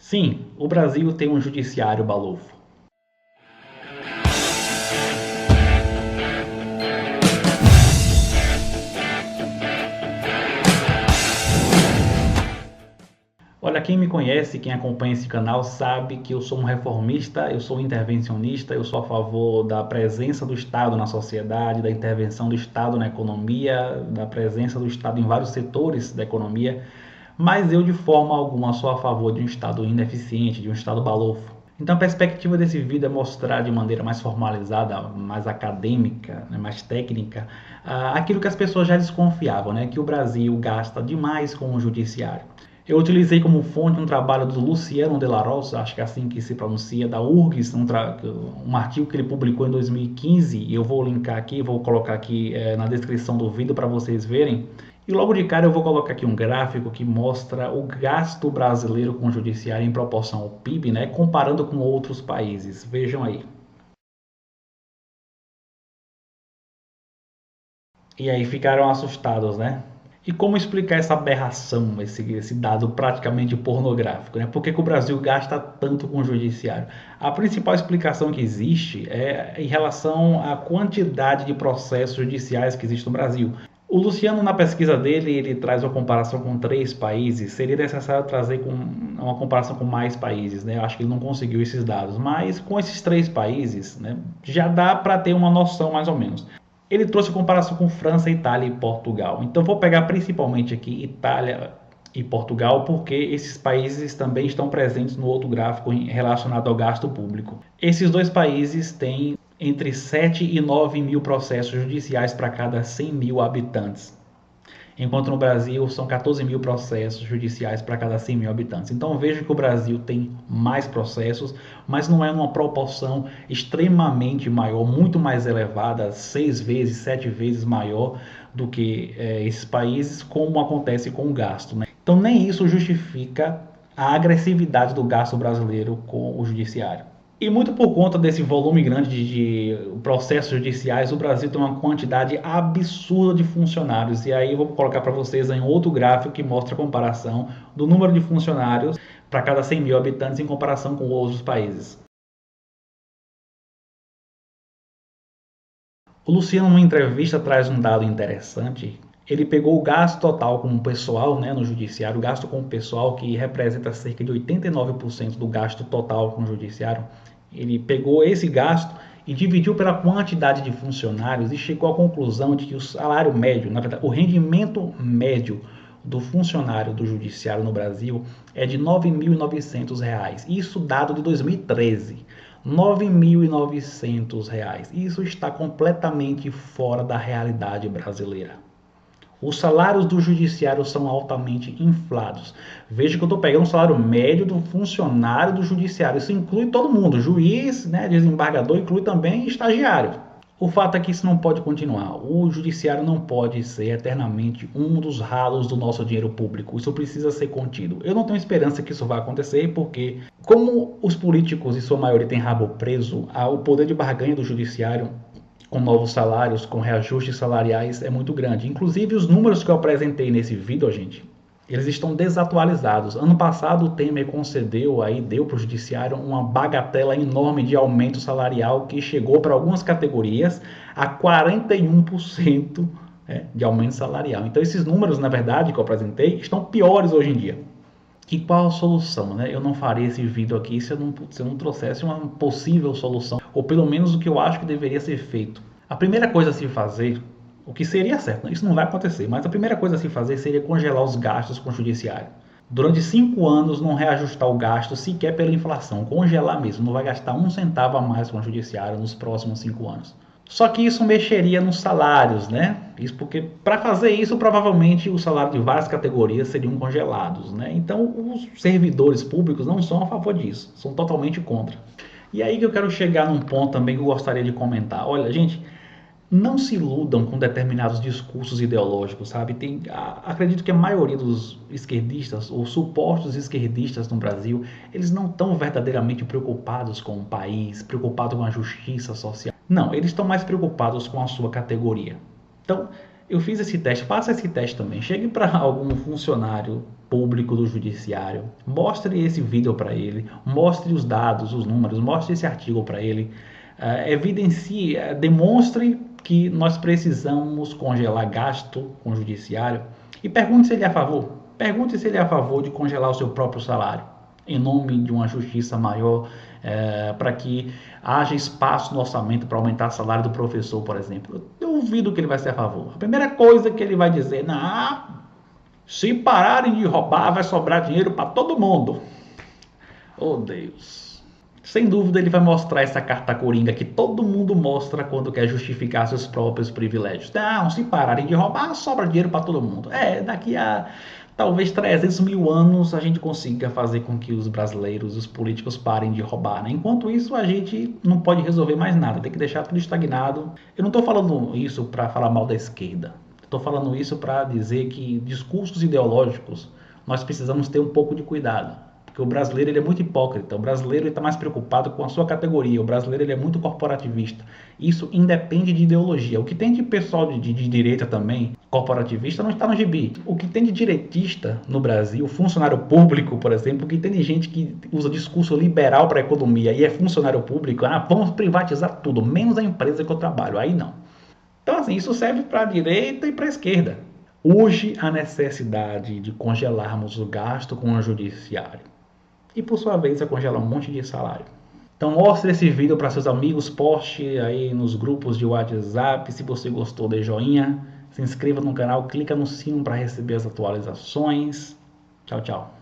Sim, o Brasil tem um judiciário balofo. Olha, quem me conhece, quem acompanha esse canal, sabe que eu sou um reformista, eu sou um intervencionista, eu sou a favor da presença do Estado na sociedade, da intervenção do Estado na economia, da presença do Estado em vários setores da economia, mas eu de forma alguma sou a favor de um Estado ineficiente, de um Estado balofo. Então a perspectiva desse vídeo é mostrar de maneira mais formalizada, mais acadêmica, né, mais técnica, aquilo que as pessoas já desconfiavam, né, que o Brasil gasta demais com o judiciário. Eu utilizei como fonte um trabalho do Luciano de la Rosa, acho que é assim que se pronuncia, da URGS, um artigo que ele publicou em 2015, e eu vou linkar aqui, vou colocar aqui na descrição do vídeo para vocês verem. E logo de cara eu vou colocar aqui um gráfico que mostra o gasto brasileiro com o judiciário em proporção ao PIB, né, comparando com outros países. Vejam aí. E aí ficaram assustados, né? E como explicar essa aberração, esse dado praticamente pornográfico, né? Por que o Brasil gasta tanto com o judiciário? A principal explicação que existe é em relação à quantidade de processos judiciais que existe no Brasil. O Luciano, na pesquisa dele, ele traz uma comparação com 3 países. Seria necessário trazer uma comparação com mais países, né? Eu acho que ele não conseguiu esses dados, mas com esses 3 países, né, já dá para ter uma noção mais ou menos. Ele trouxe comparação com França, Itália e Portugal. Então vou pegar principalmente aqui Itália e Portugal, porque esses países também estão presentes no outro gráfico relacionado ao gasto público. Esses 2 países têm entre 7 e 9 mil processos judiciais para cada 100 mil habitantes, enquanto no Brasil são 14 mil processos judiciais para cada 100 mil habitantes. Então vejo que o Brasil tem mais processos, mas não é numa proporção extremamente maior, muito mais elevada, 6 vezes, 7 vezes maior do que esses países, como acontece com o gasto, né? Então nem isso justifica a agressividade do gasto brasileiro com o judiciário. E muito por conta desse volume grande de processos judiciais, o Brasil tem uma quantidade absurda de funcionários. E aí eu vou colocar para vocês em outro gráfico que mostra a comparação do número de funcionários para cada 100 mil habitantes em comparação com outros países. O Luciano, numa entrevista, traz um dado interessante. Ele pegou o gasto total com o pessoal, né, no judiciário, o gasto com o pessoal, que representa cerca de 89% do gasto total com o judiciário. Ele pegou esse gasto e dividiu pela quantidade de funcionários e chegou à conclusão de que o salário médio, na verdade, o rendimento médio do funcionário do judiciário no Brasil é de R$ 9.900. Isso dado de 2013. R$ 9.900. Isso está completamente fora da realidade brasileira. Os salários do judiciário são altamente inflados. Veja que eu estou pegando o salário médio do funcionário do judiciário. Isso inclui todo mundo, juiz, né, desembargador, inclui também estagiário. O fato é que isso não pode continuar. O judiciário não pode ser eternamente um dos ralos do nosso dinheiro público. Isso precisa ser contido. Eu não tenho esperança que isso vá acontecer, porque como os políticos, em sua maioria, têm rabo preso, o poder de barganha do judiciário com novos salários, com reajustes salariais, é muito grande. Inclusive, os números que eu apresentei nesse vídeo, gente, eles estão desatualizados. Ano passado, o Temer deu para o judiciário uma bagatela enorme de aumento salarial que chegou para algumas categorias a 41% de aumento salarial. Então, esses números, na verdade, que eu apresentei, estão piores hoje em dia. E qual a solução, né? Eu não faria esse vídeo aqui se eu não trouxesse uma possível solução, ou pelo menos o que eu acho que deveria ser feito. A primeira coisa a se fazer, o que seria certo, isso não vai acontecer, mas a primeira coisa a se fazer seria congelar os gastos com o judiciário. Durante 5 anos não reajustar o gasto sequer pela inflação, congelar mesmo, não vai gastar um centavo a mais com o judiciário nos próximos 5 anos. Só que isso mexeria nos salários, né? Isso porque para fazer isso, provavelmente o salário de várias categorias seriam congelados, né? Então os servidores públicos não são a favor disso, são totalmente contra. E aí que eu quero chegar num ponto também que eu gostaria de comentar. Olha, gente, não se iludam com determinados discursos ideológicos, sabe? Acredito que a maioria dos esquerdistas, ou supostos esquerdistas no Brasil, eles não estão verdadeiramente preocupados com o país, preocupados com a justiça social. Não, eles estão mais preocupados com a sua categoria. Então, eu fiz esse teste, faça esse teste também. Chegue para algum funcionário público do judiciário. Mostre esse vídeo para ele, mostre os dados, os números, mostre esse artigo para ele, evidencie, demonstre que nós precisamos congelar gasto com o judiciário e pergunte se ele é a favor. Pergunte se ele é a favor de congelar o seu próprio salário, em nome de uma justiça maior, para que haja espaço no orçamento para aumentar o salário do professor, por exemplo. Eu duvido que ele vai ser a favor. A primeira coisa que ele vai dizer, não, se pararem de roubar, vai sobrar dinheiro para todo mundo. Oh, Deus. Sem dúvida ele vai mostrar essa carta coringa que todo mundo mostra quando quer justificar seus próprios privilégios. Não, se pararem de roubar, sobra dinheiro para todo mundo. Daqui a talvez 300 mil anos a gente consiga fazer com que os brasileiros, os políticos parem de roubar, né? Enquanto isso a gente não pode resolver mais nada, tem que deixar tudo estagnado. Eu não estou falando isso para falar mal da esquerda. Estou falando isso para dizer que discursos ideológicos nós precisamos ter um pouco de cuidado. Porque o brasileiro ele é muito hipócrita, o brasileiro está mais preocupado com a sua categoria, o brasileiro ele é muito corporativista. Isso independe de ideologia. O que tem de pessoal de direita também, corporativista, não está no gibi. O que tem de direitista no Brasil, funcionário público, por exemplo, o que tem de gente que usa discurso liberal para a economia e é funcionário público, vamos privatizar tudo, menos a empresa que eu trabalho, aí não. Então assim, isso serve para a direita e para a esquerda. Urge a necessidade de congelarmos o gasto com o judiciário. E por sua vez, vai congelar um monte de salário. Então mostre esse vídeo para seus amigos, poste aí nos grupos de WhatsApp. Se você gostou, dê joinha, se inscreva no canal, clica no sino para receber as atualizações. Tchau, tchau.